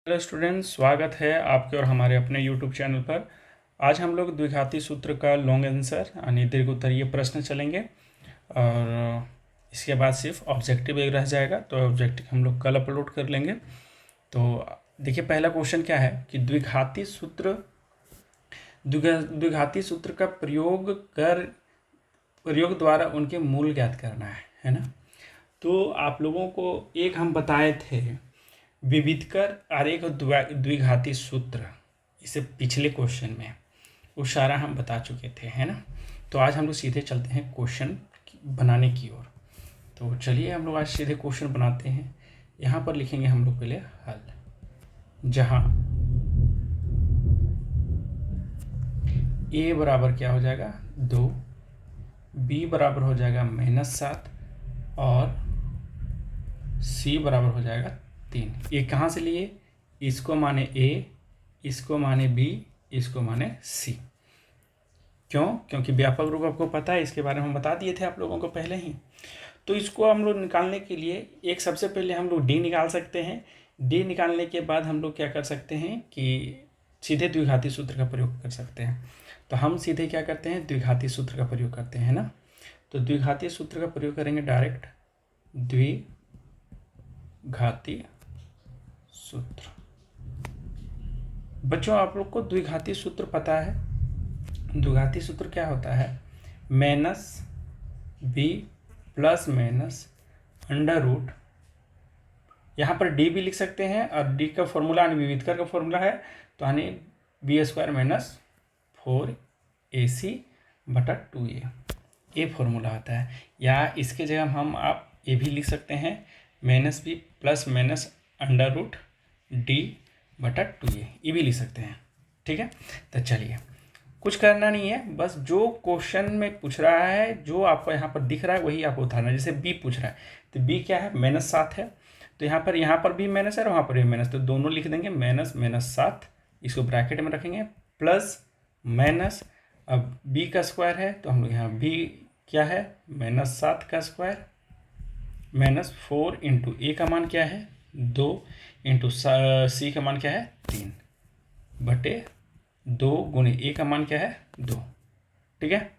Hello students, स्वागत है आपके और हमारे अपने यूट्यूब चैनल पर। आज हम लोग द्विघाती सूत्र का लॉन्ग आंसर यानी दीर्घ उत्तरीय प्रश्न चलेंगे और इसके बाद सिर्फ ऑब्जेक्टिव एक रह जाएगा, तो ऑब्जेक्टिव हम लोग कल अपलोड कर लेंगे। तो देखिए, पहला क्वेश्चन क्या है कि द्विघाती सूत्र का प्रयोग द्वारा उनके मूल ज्ञात करना है ना। तो आप लोगों को एक हम बताए थे विविधकर आरेख द्विघाती सूत्र, इसे पिछले क्वेश्चन में वो सारा हम बता चुके थे, है ना। तो आज हम लोग सीधे चलते हैं क्वेश्चन बनाने की ओर। तो चलिए हम लोग आज सीधे क्वेश्चन बनाते हैं। यहाँ पर लिखेंगे हम लोग पहले हल, जहाँ a बराबर क्या हो जाएगा 2, b बराबर हो जाएगा -7 और c बराबर हो जाएगा 3। ये कहाँ से लिए? इसको माने a, इसको माने b, इसको माने c। क्यों? क्योंकि व्यापक रूप आपको पता है, इसके बारे में हम बता दिए थे आप लोगों को पहले ही। तो इसको हम लोग निकालने के लिए एक सबसे पहले हम लोग d निकाल सकते हैं। d निकालने के बाद हम लोग क्या कर सकते हैं कि सीधे द्विघाती सूत्र का प्रयोग कर सकते हैं। तो हम सीधे क्या करते हैं, द्विघाती सूत्र का प्रयोग करते हैं ना। तो द्विघाती सूत्र का प्रयोग करेंगे डायरेक्ट, द्विघाती सूत्र। बच्चों, आप लोग को द्विघाती सूत्र पता है? द्विघाती सूत्र क्या होता है? -b plus minus under root, यहाँ पर d भी लिख सकते हैं और d का फॉर्मूला यानी विविधकर का फॉर्मूला है, तो यानी b² - 4ac बटा 2a, ये फॉर्मूला होता है। या इसके जगह हम आप ये भी लिख सकते हैं -b plus minus under root d बटा 2a, ये भी लिख सकते हैं। ठीक है, तो चलिए कुछ करना नहीं है, बस जो क्वेश्चन में पूछ रहा है, जो आपको यहाँ पर दिख रहा है वही आपको उतारना है। जैसे b पूछ रहा है तो b क्या है, -7 है, तो यहाँ पर भी माइनस है और वहाँ पर भी माइनस, तो दोनों लिख देंगे -7, इसको ब्रैकेट में रखेंगे, प्लस माइनस, अब b का स्क्वायर है तो हम लोग यहाँ b क्या है -7 का स्क्वायर -4 इंटू a का मान क्या है 2 इंटू c का मान क्या है 3 बटे 2 गुणे a का मान क्या है 2। ठीक है,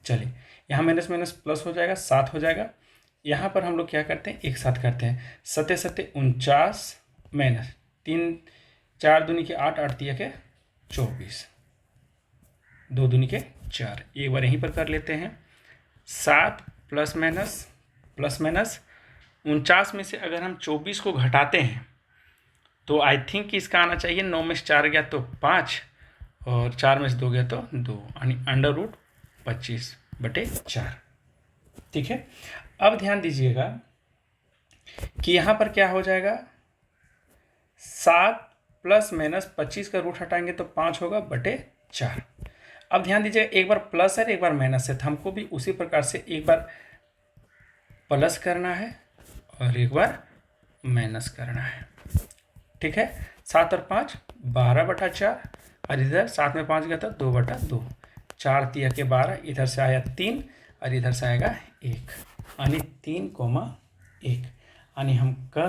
चलिए यहाँ माइनस माइनस प्लस हो जाएगा, 7 हो जाएगा। यहाँ पर हम लोग क्या करते हैं, एक साथ करते हैं, 7 7 49 माइनस 3 4 दूनी के 8 8 तिया के 24 2 दूनी के 4। एक बार यहीं पर कर लेते हैं, 7 प्लस माइनस 49 में से अगर हम 24 को घटाते हैं तो आई थिंक इसका आना चाहिए 9 में से 4 गया तो 5 और 4 में से 2 गया तो 2, यानी अंडर रूट 25 बटे 4। ठीक है, अब ध्यान दीजिएगा कि यहाँ पर क्या हो जाएगा, 7 प्लस माइनस 25 का रूट हटाएंगे तो 5 होगा बटे 4। अब ध्यान दीजिएगा, एक बार प्लस है एक बार माइनस है, तो हमको भी उसी प्रकार से एक बार प्लस करना है और एक बार माइनस करना है। ठीक है, 7 और 5 12 बटा 4 और इधर 7 में 5 गया था 2 बटा 2, 4 तिया के 12, इधर से आया 3 और इधर से आएगा 1, यानी 3,1। यानी हम कह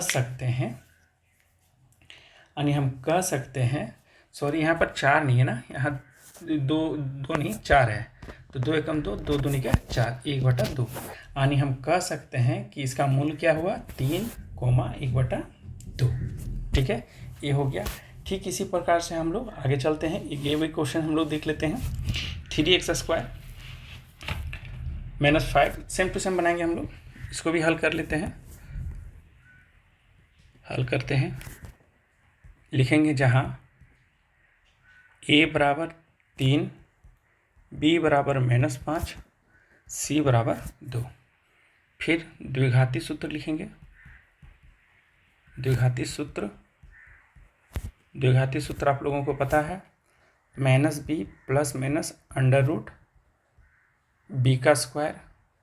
सकते हैं सॉरी, यहाँ पर 4 नहीं है ना, यहाँ 2 नहीं 4 है, तो 2 एकम 2, 2 दूनी क्या 4, 1 बटा 2। यानी हम कह सकते हैं कि इसका मूल क्या हुआ 3,1 बटा 2। ठीक है, ये हो गया। ठीक इसी प्रकार से हम लोग आगे चलते हैं, ये वही क्वेश्चन हम लोग देख लेते हैं। 3x² - 5 सेम टू सेम बनाएंगे हम लोग, इसको भी हल कर लेते हैं। हल करते हैं, लिखेंगे जहाँ a बराबर 3, b बराबर -5, c बराबर 2। फिर द्विघाती सूत्र लिखेंगे, द्विघाती सूत्र आप लोगों को पता है, -b plus minus under root b का स्क्वायर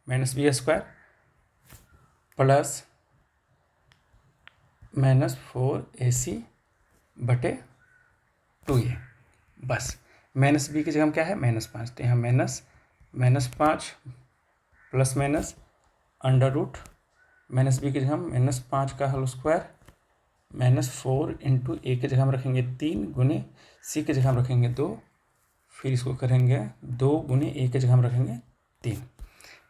-b² प्लस -4ac बटे 2a। बस -b की जगह क्या है -5, तो यहाँ -5 plus minus under root -b की जगह -5 का होल स्क्वायर -4 इंटू ए की जगह हम रखेंगे 3 गुने सी की जगह हम रखेंगे 2, फिर इसको करेंगे 2 गुने ए की जगह हम रखेंगे 3,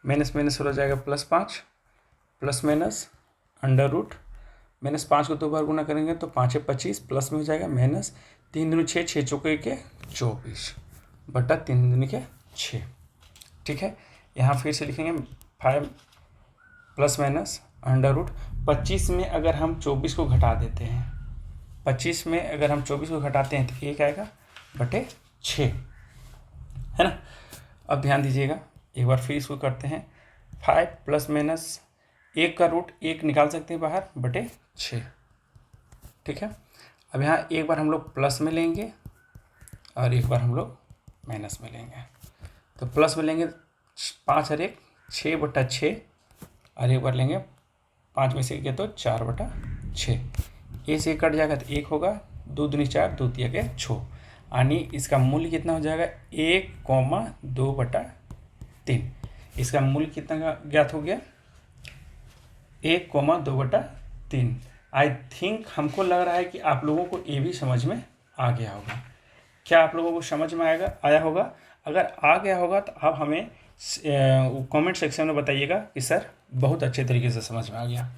माइनस माइनस हो जाएगा +5 प्लस माइनस अंडर रूट -5 को 2 बार गुना करेंगे तो 5 × 25 प्लस में हो जाएगा माइनस 3 दूनी 6, 6 चौके के 24 बटा 3 दूनी के 6। ठीक है, यहाँ फिर से लिखेंगे 5 प्लस माइनस अंडर रूट 25 में अगर हम 24 को घटा देते हैं, 25 में अगर हम 24 को घटाते हैं तो 1 आएगा बटे 6, है ना। अब ध्यान दीजिएगा, एक बार फिर इसको करते हैं। 5 प्लस माइनस 1 का रूट 1 निकाल सकते हैं बाहर बटे 6। ठीक है, अब यहाँ एक बार हम लोग प्लस में लेंगे और एक बार हम लोग माइनस में लेंगे। तो प्लस में लेंगे 5 और 1 6 बटा 6 और एक बार लेंगे 5 में से किया तो 4 बटा 6। ए से कट जाएगा तो 1 होगा, 2 दूनी 4 2 तिया के 6, यानी इसका मूल्य कितना हो जाएगा 1,2 बटा 3। इसका मूल्य कितना ज्ञात हो गया 1,2 बटा 3। आई थिंक हमको लग रहा है कि आप लोगों को ये भी समझ में आ गया होगा। क्या आप लोगों को समझ में आया होगा? अगर आ गया होगा तो आप हमें कमेंट सेक्शन में बताइएगा कि सर बहुत अच्छे तरीके से समझ में आ गया।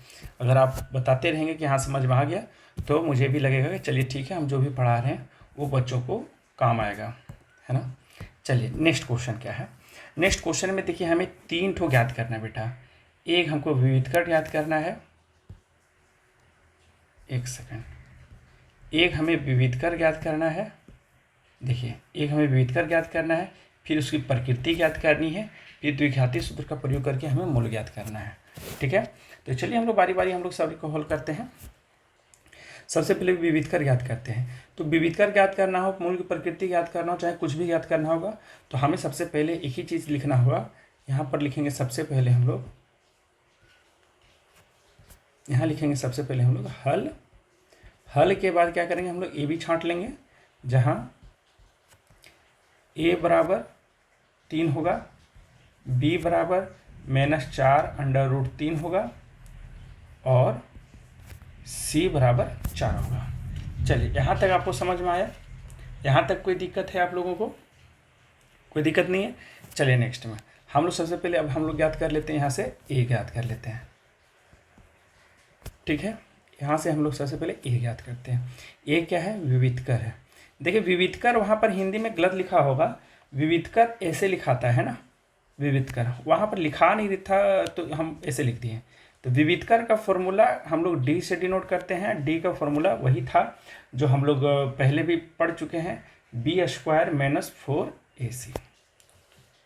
अगर आप बताते रहेंगे कि हाँ समझ में आ गया तो मुझे भी लगेगा कि चलिए ठीक है, हम जो भी पढ़ा रहे हैं वो बच्चों को काम आएगा, है ना। चलिए नेक्स्ट क्वेश्चन क्या है। नेक्स्ट क्वेश्चन में देखिए हमें 3 ठो ज्ञात करना है बेटा। एक हमको विविधकर ज्ञात करना है, एक सेकंड, एक हमें विविधकर ज्ञात करना है। देखिए एक हमें विविधकर ज्ञात करना है, फिर उसकी प्रकृति ज्ञात करनी है, फिर द्विघाती सूत्र का प्रयोग करके हमें मूल ज्ञात करना है। ठीक है, तो चलिए हम लोग बारी बारी हम लोग सभी को हल करते हैं। सबसे पहले विविधकर ज्ञात करते हैं। तो विविधकर ज्ञात करना हो, मूल की प्रकृति ज्ञात करना हो, चाहे कुछ भी ज्ञात करना होगा तो हमें सबसे पहले एक ही चीज़ लिखना होगा। यहाँ पर लिखेंगे सबसे पहले हम लोग, यहाँ लिखेंगे सबसे पहले हम लोग हल। हल के बाद क्या करेंगे हम लोग ए भी छांट लेंगे, जहाँ ए बराबर 3 होगा, बी बराबर -4 अंडर रूट 3 होगा और सी बराबर 4 होगा। चलिए यहाँ तक आपको समझ में आया? यहाँ तक कोई दिक्कत है आप लोगों को? कोई दिक्कत नहीं है। चलिए नेक्स्ट में हम लोग सबसे पहले अब हम लोग ज्ञात कर लेते हैं, यहाँ से ए ज्ञात कर लेते हैं। ठीक है, यहाँ से हम लोग सबसे पहले ए ज्ञात करते हैं। ए क्या है? विविधकर है। देखिए विविधकर वहाँ पर हिंदी में गलत लिखा होगा, विविधकर ऐसे लिखाता है ना, विविधकर वहाँ पर लिखा नहीं था तो हम ऐसे लिख दिए। तो विविधकर का फॉर्मूला हम लोग डी से डिनोट करते हैं। डी का फॉर्मूला वही था जो हम लोग पहले भी पढ़ चुके हैं, बी स्क्वायर माइनस 4ac।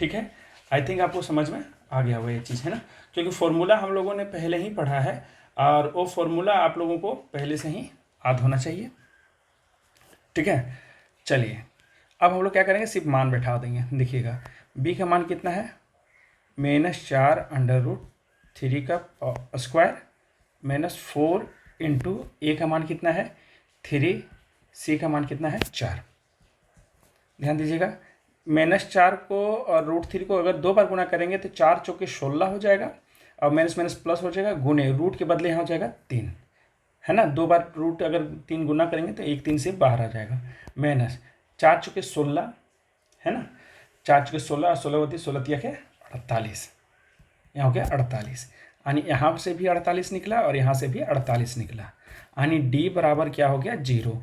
ठीक है, आई थिंक आपको समझ में आ गया हुआ ये चीज़, है ना, क्योंकि फॉर्मूला हम लोगों ने पहले ही पढ़ा है और वो फॉर्मूला आप लोगों को पहले से ही याद होना चाहिए। ठीक है, चलिए अब हम लोग क्या करेंगे, सिर्फ मान बैठा देंगे। देखिएगा b का मान कितना है, -4 अंडर रूट 3 का स्क्वायर -4 इंटू ए का मान कितना है 3, सी का मान कितना है 4। ध्यान दीजिएगा, -4 को और √3 को अगर 2 बार गुना करेंगे तो 4 चौके 16 हो जाएगा और माइनस माइनस प्लस हो जाएगा, गुने रूट के बदले यहाँ हो जाएगा 3, है ना। 2 बार रूट अगर 3 गुना करेंगे तो 1 3 से बाहर आ जाएगा, माइनस 4 चौके 16, है ना, 4 चौके 16 और 16 होती 16 तिया के 48, यहाँ हो गया 48, यानी यहाँ से भी 48 निकला और यहाँ से भी 48 निकला, यानी डी बराबर क्या हो गया 0।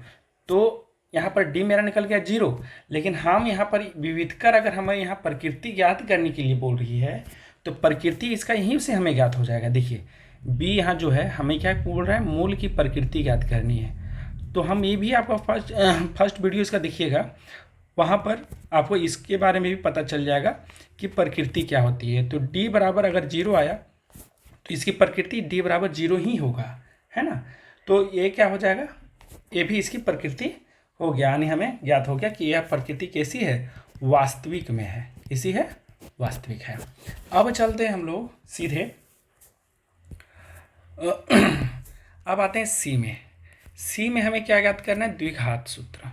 तो यहाँ पर डी मेरा निकल गया 0, लेकिन हम यहाँ पर विविधकर अगर हमें यहाँ प्रकृति ज्ञात करने के लिए बोल रही है तो प्रकृति इसका यहीं से हमें ज्ञात हो जाएगा। देखिए बी यहाँ जो है हमें क्या बोल रहा है, मूल की प्रकृति ज्ञात करनी है। तो हम ये भी आपका फर्स्ट वीडियो इसका देखिएगा, वहाँ पर आपको इसके बारे में भी पता चल जाएगा कि प्रकृति क्या होती है। तो डी बराबर अगर 0 आया तो इसकी प्रकृति डी बराबर 0 ही होगा, है ना। तो ये क्या हो जाएगा, ये भी इसकी प्रकृति हो गया, यानी हमें ज्ञात हो गया कि यह प्रकृति कैसी है, वास्तविक में है, इसी है वास्तविक है। अब चलते हैं हम लोग सीधे, अब आते हैं सी में। सी में हमें क्या ज्ञात करना है, द्विघात सूत्र।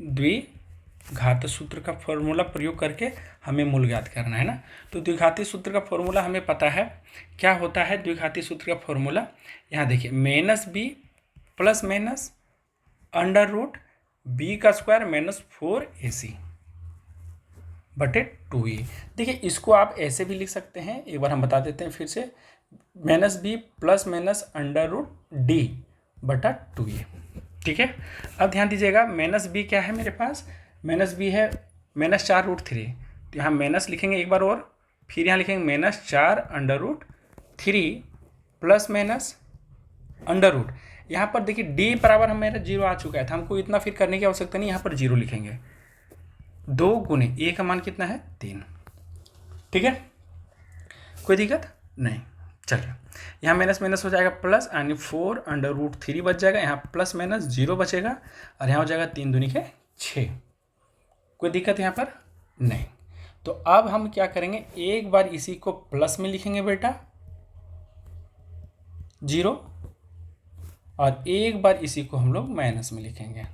द्विघात सूत्र का फॉर्मूला प्रयोग करके हमें मूल ज्ञात करना है ना। तो द्विघाती सूत्र का फॉर्मूला हमें पता है क्या होता है। द्विघाती सूत्र का फॉर्मूला यहाँ देखिए, -b plus minus under root B का स्क्वायर माइनस 4ac बटे 2a। देखिए इसको आप ऐसे भी लिख सकते हैं, एक बार हम बता देते हैं फिर से, minus B plus minus under root D बटा 2a। ठीक है, अब ध्यान दीजिएगा, माइनस बी क्या है मेरे पास, माइनस बी है -4√3, तो यहाँ माइनस लिखेंगे एक बार और, फिर यहाँ लिखेंगे -4√3 प्लस माइनस अंडर रूट, यहाँ पर देखिए डी बराबर हम मेरा 0 आ चुका है, तो हमको इतना फिर करने की आवश्यकता नहीं, यहाँ पर 0 लिखेंगे। 2 गुने ए का मान कितना है 3। ठीक है, कोई दिक्कत नहीं। चलिए यहाँ माइनस माइनस हो जाएगा प्लस, यानी 4√3 बच जाएगा, यहाँ प्लस माइनस 0 बचेगा, और यहाँ हो जाएगा 3 दूनी के 6। कोई दिक्कत यहाँ पर नहीं। तो अब हम क्या करेंगे, एक बार इसी को प्लस में लिखेंगे बेटा 0, और एक बार इसी को हम लोग माइनस में लिखेंगे।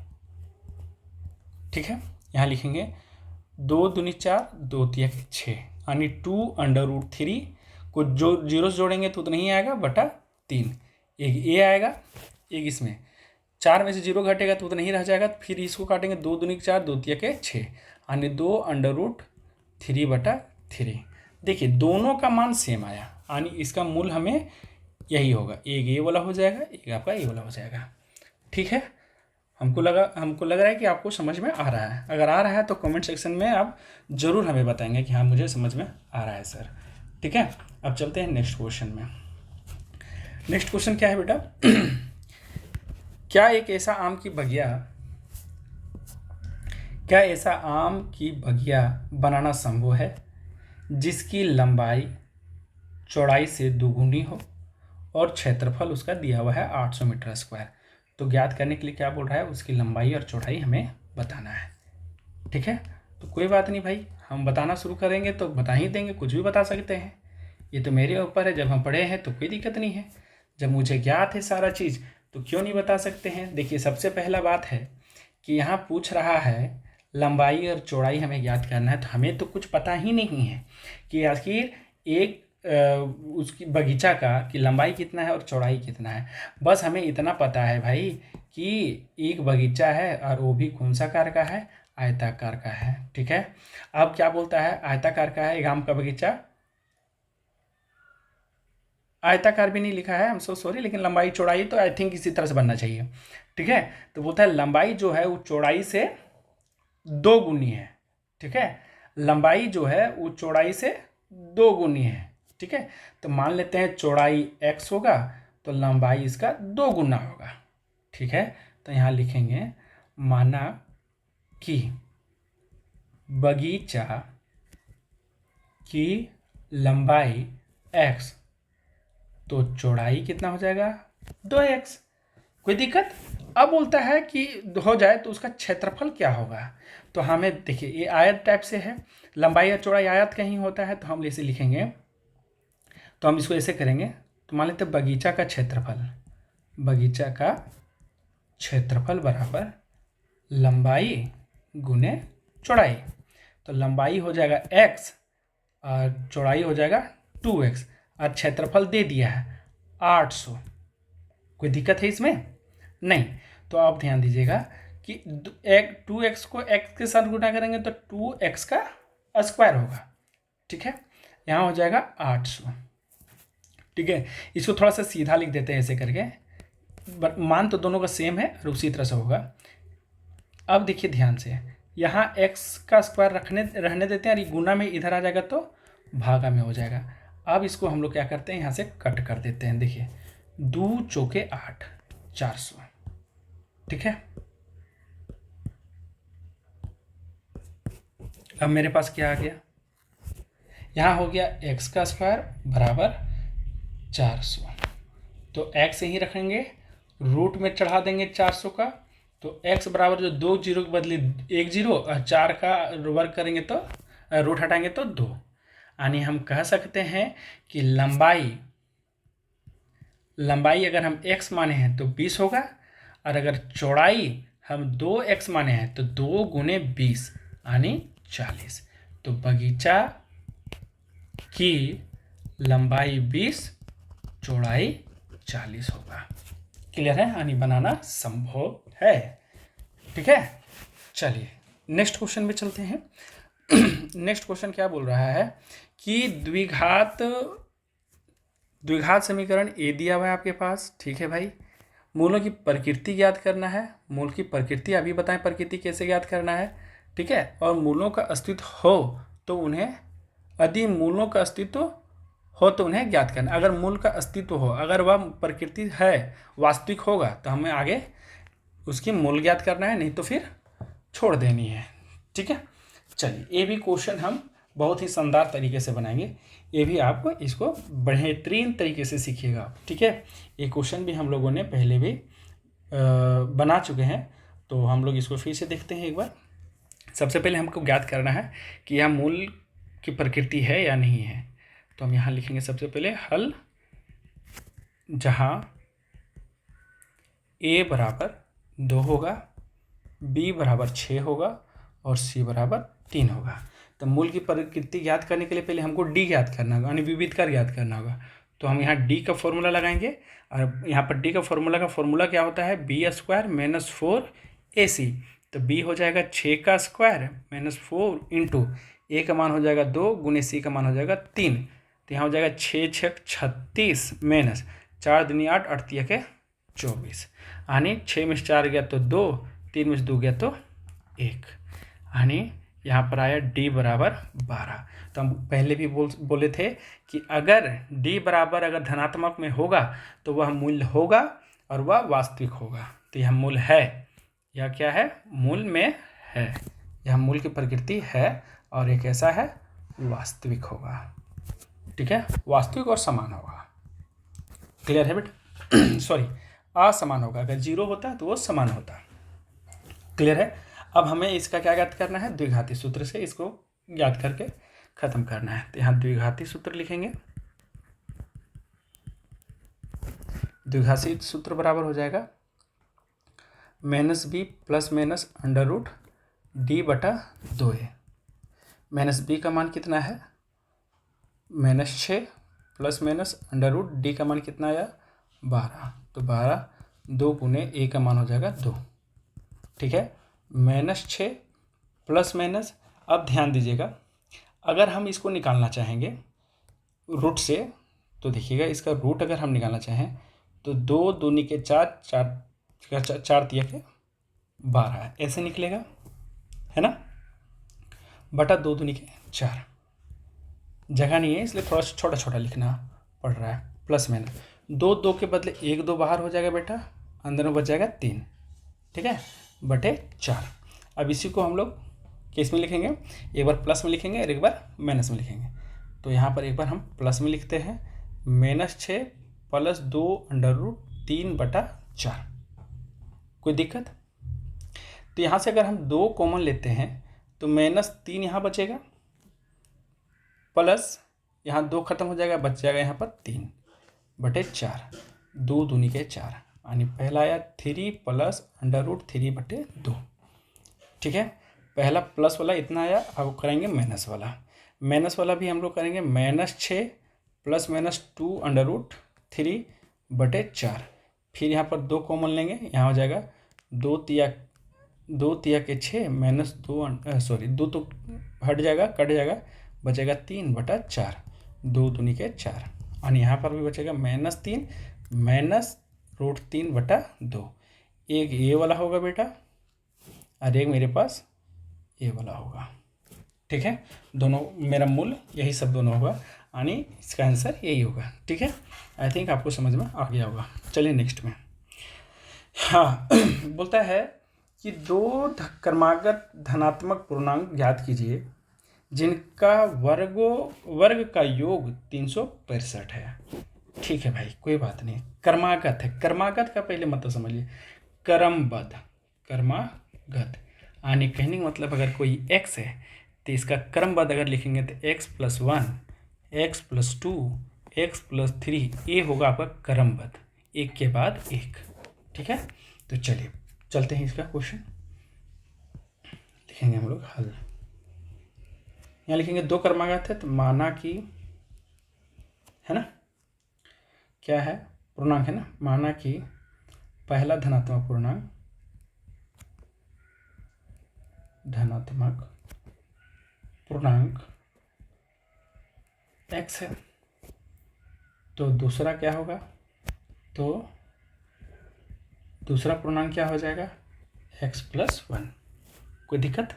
ठीक है, यहाँ लिखेंगे 2 दूनी 4, 2 तिया 6, यानी 2√3 को जो जीरो से जोड़ेंगे तो नहीं आएगा बटा 3, एक ए आएगा, एक इसमें 4 में से 0 घटेगा तो नहीं रह जाएगा, फिर इसको काटेंगे 2 दूनी 4, 2 तिया 6, यानी 2√3 बटा 3। देखिए दोनों का मान सेम आया, यानी इसका मूल हमें यही होगा, एक ये वाला हो जाएगा, एक आपका ये वाला हो जाएगा। ठीक है, हमको लग रहा है कि आपको समझ में आ रहा है। अगर आ रहा है तो कमेंट सेक्शन में आप ज़रूर हमें बताएंगे कि हाँ मुझे समझ में आ रहा है सर। ठीक है, अब चलते हैं नेक्स्ट क्वेश्चन में। नेक्स्ट क्वेश्चन क्या है बेटा, क्या ऐसा आम की बगिया बनाना संभव है जिसकी लंबाई चौड़ाई से दोगुनी हो और क्षेत्रफल उसका दिया हुआ है 800 मीटर स्क्वायर। तो ज्ञात करने के लिए क्या बोल रहा है, उसकी लंबाई और चौड़ाई हमें बताना है। ठीक है, तो कोई बात नहीं भाई, हम बताना शुरू करेंगे तो बता ही देंगे, कुछ भी बता सकते हैं, ये तो मेरे ऊपर है। जब हम पढ़े हैं तो कोई दिक्कत नहीं है, जब मुझे ज्ञात है सारा चीज़ तो क्यों नहीं बता सकते हैं। देखिए सबसे पहला बात है कि यहाँ पूछ रहा है लंबाई और चौड़ाई हमें ज्ञात करना है, तो हमें तो कुछ पता ही नहीं है कि आखिर एक उसकी बगीचा का कि लंबाई कितना है और चौड़ाई कितना है। बस हमें इतना पता है भाई कि एक बगीचा है और वो भी कौन सा आकार का है, आयताकार का है। ठीक है, अब क्या बोलता है, आयताकार का है एक आम का बगीचा, आयताकार भी नहीं लिखा है, हम सो सॉरी, लेकिन लंबाई चौड़ाई तो आई थिंक इसी तरह से बनना चाहिए। ठीक है, तो बोलता है लंबाई जो है वो चौड़ाई से 2 गुनी है। ठीक है, लंबाई जो है वो चौड़ाई से 2 गुनी है। ठीक है, तो मान लेते हैं चौड़ाई x होगा तो लंबाई इसका 2 गुना होगा। ठीक है, तो यहाँ लिखेंगे माना कि बगीचा की लंबाई x, तो चौड़ाई कितना हो जाएगा 2x। कोई दिक्कत। अब बोलता है कि हो जाए तो उसका क्षेत्रफल क्या होगा, तो हमें देखिए ये आयत टाइप से है, लंबाई और चौड़ाई आयत कहीं होता है, तो हम ऐसे लिखेंगे, तो हम इसको ऐसे करेंगे, तो मान लेते हैं बगीचा का क्षेत्रफल बराबर लंबाई गुने चौड़ाई। तो लंबाई हो जाएगा x और चौड़ाई हो जाएगा 2x, और क्षेत्रफल दे दिया है 800। कोई दिक्कत है इसमें नहीं। तो आप ध्यान दीजिएगा कि 2x को x के साथ गुना करेंगे तो 2x का स्क्वायर होगा। ठीक है, यहाँ हो जाएगा 800। ठीक है, इसको थोड़ा सा सीधा लिख देते हैं ऐसे करके, मान तो दोनों का सेम है और उसी तरह से होगा। अब देखिए ध्यान से, यहाँ x का स्क्वायर रहने देते हैं और ये गुना में इधर आ जाएगा तो भागा में हो जाएगा। अब इसको हम लोग क्या करते हैं, यहाँ से कट कर देते हैं। देखिए 2 चौके 8, 400। ठीक है, अब मेरे पास क्या आ गया, यहाँ हो गया x का स्क्वायर बराबर 400, तो x यहीं रखेंगे, रूट में चढ़ा देंगे 400 का, तो x बराबर जो 2 जीरो के बदले 1 जीरो और 4 का वर्ग करेंगे तो रूट हटाएंगे तो 2, यानी हम कह सकते हैं कि लंबाई अगर हम x माने हैं तो 20 होगा, और अगर चौड़ाई हम 2x माने हैं तो 2 गुने 20 यानी 40। तो बगीचा की लंबाई 20, चौड़ाई 40 होगा। क्लियर है, यानी बनाना संभव है। ठीक है, चलिए नेक्स्ट क्वेश्चन में चलते हैं। नेक्स्ट क्वेश्चन क्या बोल रहा है कि द्विघात समीकरण ए दिया हुआ है आपके पास। ठीक है भाई, मूलों की प्रकृति ज्ञात करना है। मूल की प्रकृति अभी बताएं, प्रकृति कैसे ज्ञात करना है। ठीक है, और मूलों का अस्तित्व हो तो उन्हें, यदि मूलों का अस्तित्व हो तो उन्हें ज्ञात करना। अगर मूल का अस्तित्व हो, अगर वह प्रकृति है, वास्तविक होगा, तो हमें आगे उसकी मूल ज्ञात करना है, नहीं तो फिर छोड़ देनी है। ठीक है, चलिए ये भी क्वेश्चन हम बहुत ही शानदार तरीके से बनाएंगे। ये भी आप इसको बेहतरीन तरीके से सीखिएगा आप। ठीक है, ये क्वेश्चन भी हम लोगों ने पहले भी बना चुके हैं, तो हम लोग इसको फिर से देखते हैं एक बार। सबसे पहले हमको ज्ञात करना है कि यह मूल की प्रकृति है या नहीं है। तो हम यहाँ लिखेंगे सबसे पहले हल, जहाँ a बराबर 2 होगा, b बराबर 6 होगा और c बराबर 3 होगा। तो मूल की प्रकृति ज्ञात करने के लिए पहले हमको d ज्ञात करना होगा, यानी विविधकर ज्ञात करना होगा। तो हम यहाँ d का फॉर्मूला लगाएंगे, और यहाँ पर d का फॉर्मूला क्या होता है, b² - 4ac। तो b हो जाएगा 6 का स्क्वायर -4 इंटू a का मान हो जाएगा 2 गुने c का मान हो जाएगा 3। तो यहाँ हो जाएगा 6 6 36 माइनस 4 दूनी 8 8 तिया के 24, यानी 6 में से 4 गया तो 2, 3 में से 2 गया तो 1, यानी यहाँ पर आया d बराबर 12। तो हम पहले भी बोले थे कि अगर d बराबर अगर धनात्मक में होगा तो वह मूल होगा और वह वास्तविक होगा। तो यह मूल है, यह क्या है, मूल में है, यह मूल की प्रकृति है और एक ऐसा है वास्तविक होगा। ठीक है, वास्तविक और समान होगा। क्लियर है बेटा? सॉरी, असमान होगा। अगर 0 होता तो वो समान होता। क्लियर है? अब हमें इसका क्या ज्ञात करना है, द्विघाती सूत्र से इसको ज्ञात करके खत्म करना है। तो यहाँ द्विघाती सूत्र लिखेंगे। द्विघाती सूत्र बराबर हो जाएगा -b + -√d/2a। -b का मान कितना है, -6 + √d का मान कितना आया, 12। तो 12 2 गुने a का मान हो जाएगा 2। ठीक है, -6 +। अब ध्यान दीजिएगा, अगर हम इसको निकालना चाहेंगे रूट से, तो देखिएगा इसका रूट अगर हम निकालना चाहें तो 2 दूनी के 4, 4 तिया के 12 ऐसे निकलेगा, है ना, बटा 2 दूनी के 4। जगह नहीं है इसलिए थोड़ा छोटा छोटा लिखना पड़ रहा है। +- 2 2 के बदले 1 2 बाहर हो जाएगा बेटा, अंदर में बच जाएगा 3। ठीक है, बटे 4। अब इसी को हम लोग किस में लिखेंगे, एक बार प्लस में लिखेंगे और एक बार माइनस में लिखेंगे। तो यहाँ पर एक बार हम प्लस में लिखते हैं, -6 + 2√3/4। कोई दिक्कत? तो यहाँ से अगर हम 2 कॉमन लेते हैं तो -3 यहाँ बचेगा, प्लस यहाँ 2 खत्म हो जाएगा, बच जाएगा यहाँ पर 3/4। 2 दूनी के 4, यानी पहला आया 3 + √3/2। ठीक है, पहला प्लस वाला इतना आया, अब करेंगे माइनस वाला। माइनस वाला भी हम लोग करेंगे -6 + -2√3/4। फिर यहाँ पर 2 कॉमन लेंगे, यहाँ हो जाएगा 2 तिया के 6 -2 सॉरी 2 तो हट जाएगा, कट जाएगा, बचेगा 3/4। 2 दूनी के 4, और यहाँ पर भी बचेगा -3 -√3/2। एक ये वाला होगा बेटा और एक मेरे पास ये वाला होगा। ठीक है, दोनों मेरा मूल यही सब दोनों होगा, यानी इसका आंसर यही होगा। ठीक है, आई थिंक आपको समझ में आ गया होगा। चलिए नेक्स्ट में, हाँ बोलता है कि 2 क्रमागत धनात्मक पूर्णांक ज्ञात कीजिए जिनका वर्ग का योग 365 है। ठीक है भाई, कोई बात नहीं, क्रमागत है। क्रमागत का पहले मतलब समझिए, क्रमबद्ध, क्रमागत, यानी कहने का मतलब अगर कोई x है तो इसका क्रमबद्ध अगर लिखेंगे तो x + 1, x + 2, x + 3, ये होगा आपका क्रमबद्ध, एक के बाद एक। ठीक है, तो चलिए चलते हैं इसका क्वेश्चन लिखेंगे हम लोग हल। यहाँ लिखेंगे 2 क्रमागत है, तो माना कि, है ना, क्या है, पूर्णांक है ना, माना कि पहला धनात्मक पूर्णांक x है, तो दूसरा क्या होगा, तो दूसरा पूर्णांक क्या हो जाएगा x+1। कोई दिक्कत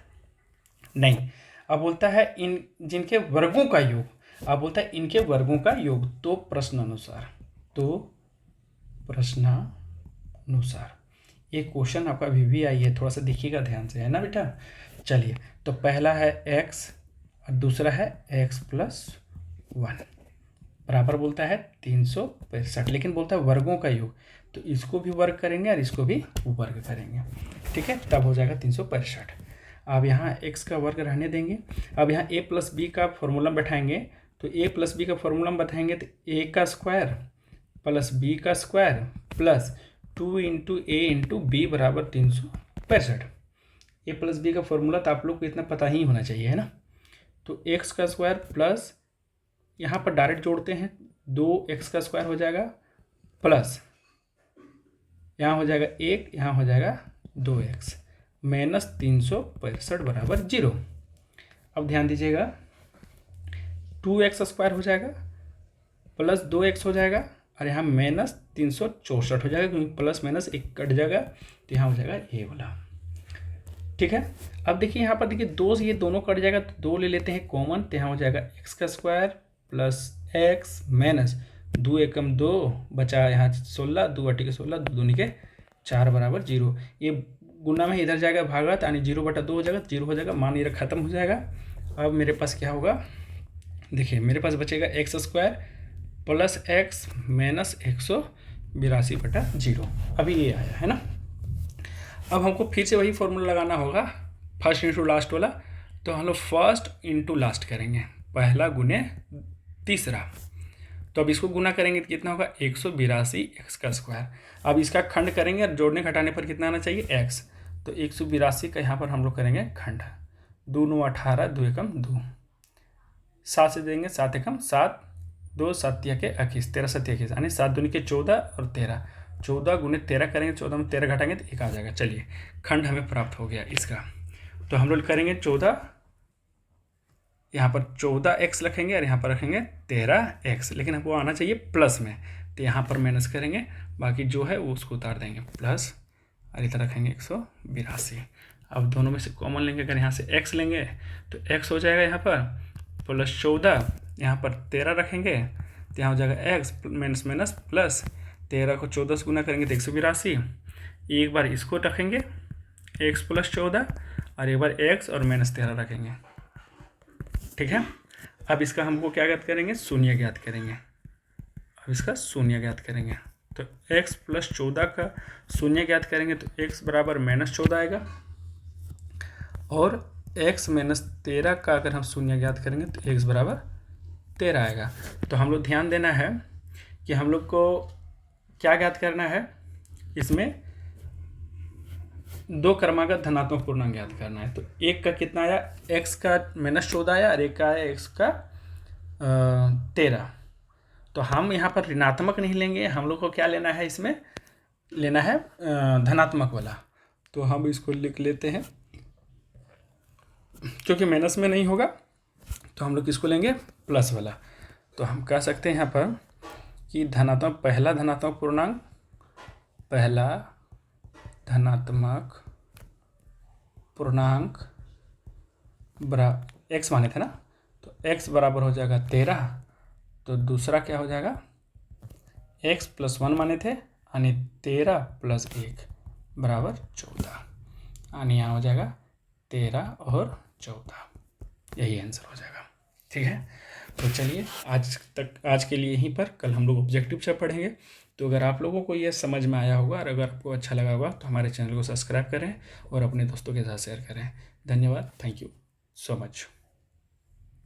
नहीं। अब बोलता है इन जिनके वर्गों का योग, अब बोलता है इनके वर्गों का योग। तो प्रश्नानुसार ये क्वेश्चन आपका भी आई है, थोड़ा सा देखिएगा ध्यान से, है ना बेटा। चलिए, तो पहला है x और दूसरा है x+1 बराबर बोलता है 365, लेकिन बोलता है वर्गों का योग, तो इसको भी वर्ग करेंगे और इसको भी वर्ग करेंगे, ठीक है, तब हो जाएगा 365। अब यहाँ x का वर्ग रहने देंगे। अब यहाँ a+b का फॉर्मूला बैठाएंगे, तो a+b का फॉर्मूला बताएंगे तो a का स्क्वायर प्लस b का स्क्वायर प्लस 2 × a × b बराबर 365। a+b का फॉर्मूला तो आप लोग को इतना पता ही होना चाहिए, है ना। तो x का स्क्वायर प्लस, यहाँ पर डायरेक्ट जोड़ते हैं, 2x का स्क्वायर हो जाएगा प्लस यहाँ हो जाएगा 1, यहाँ हो जाएगा 2x माइनस 365 बराबर 0। अब ध्यान दीजिएगा, 2x स्क्वायर हो जाएगा प्लस 2x हो जाएगा और यहाँ माइनस 364 हो जाएगा, क्योंकि प्लस माइनस एक कट जाएगा, तो यहाँ हो जाएगा ये वाला, ठीक है। अब देखिए यहाँ पर देखिए 2 से ये दोनों कट जाएगा, तो 2 ले लेते हैं कॉमन, तो यहाँ हो जाएगा x का स्क्वायर प्लस x माइनस 2 एकम 2 बचा यहाँ 16, 2 × 16, 2 दूनी के 4 बराबर 0। ये गुना में इधर जाएगा भागा, यानी 0/2 हो जाएगा, 0 हो जाएगा, मान ये खत्म हो जाएगा। अब मेरे पास क्या होगा, देखिए मेरे पास बचेगा x square plus x minus 182/0। अभी ये आया है ना। अब हमको फिर से वही फॉर्मूला लगाना होगा, फर्स्ट इंटू लास्ट वाला। तो हम लोग फर्स्ट इंटू लास्ट करेंगे, पहला गुने तीसरा। तो अब इसको गुना करेंगे तो कितना होगा 182 x का स्क्वायर। अब इसका खंड करेंगे और जोड़ने घटाने पर कितना आना चाहिए x, तो 182 का यहाँ पर हम लोग करेंगे खंड। 2 × 9 = 18, 2 एकम 2, 7 से देंगे 7 एकम 7, 2 7 के 21, 13 7 21, यानी 7 दूनी के 14 और 13, 14 × 13 करेंगे, 14 में 13 घटाएंगे तो 1 आ जाएगा। चलिए, खंड हमें प्राप्त हो गया इसका। तो हम लोग करेंगे 14, यहाँ पर 14x रखेंगे और यहाँ पर रखेंगे 13x, लेकिन हमको आना चाहिए प्लस में, तो यहाँ पर माइनस करेंगे, बाकी जो है वो उसको उतार देंगे प्लस, और इधर रखेंगे 182। अब दोनों में से कॉमन लेंगे, अगर यहाँ से x लेंगे तो x हो जाएगा यहाँ पर प्लस 14, यहाँ पर 13 रखेंगे तो यहाँ हो जाएगा x माइनस माइनस प्लस 13 को 14 से गुना करेंगे तो 182। एक बार इसको रखेंगे x + 14 और एक बार x और माइनस 13 रखेंगे, ठीक है। अब इसका हमको क्या ज्ञात करेंगे, शून्य ज्ञात करेंगे। अब इसका शून्य ज्ञात करेंगे, तो x + 14 का शून्य ज्ञात करेंगे तो x बराबर -14 आएगा, और x - 13 का अगर हम शून्य ज्ञात करेंगे तो x बराबर 13 आएगा। तो हम लोग ध्यान देना है कि हम लोग को क्या ज्ञात करना है, इसमें 2 क्रमागत धनात्मक पूर्णांक ज्ञात करना है। तो एक का कितना आया, x का -14 आया और एक का आया x का 13। तो हम यहाँ पर ऋणात्मक नहीं लेंगे, हम लोग को क्या लेना है, इसमें लेना है धनात्मक वाला। तो हम इसको लिख लेते हैं, क्योंकि माइनस में नहीं होगा तो हम लोग किसको लेंगे, प्लस वाला। तो हम कह सकते हैं यहाँ पर कि पहला धनात्मक पूर्णांक x माने थे ना, तो x बराबर हो जाएगा 13। तो दूसरा क्या हो जाएगा, x + 1 माने थे, यानी 13 + 1 बराबर 14, यानी यहाँ हो जाएगा 13 और 14, यही आंसर हो जाएगा, ठीक है। तो चलिए आज के लिए यहीं पर, कल हम लोग ऑब्जेक्टिव से पढ़ेंगे। तो अगर आप लोगों को ये समझ में आया होगा और अगर आपको अच्छा लगा होगा तो हमारे चैनल को सब्सक्राइब करें और अपने दोस्तों के साथ शेयर करें। धन्यवाद, थैंक यू सो मच।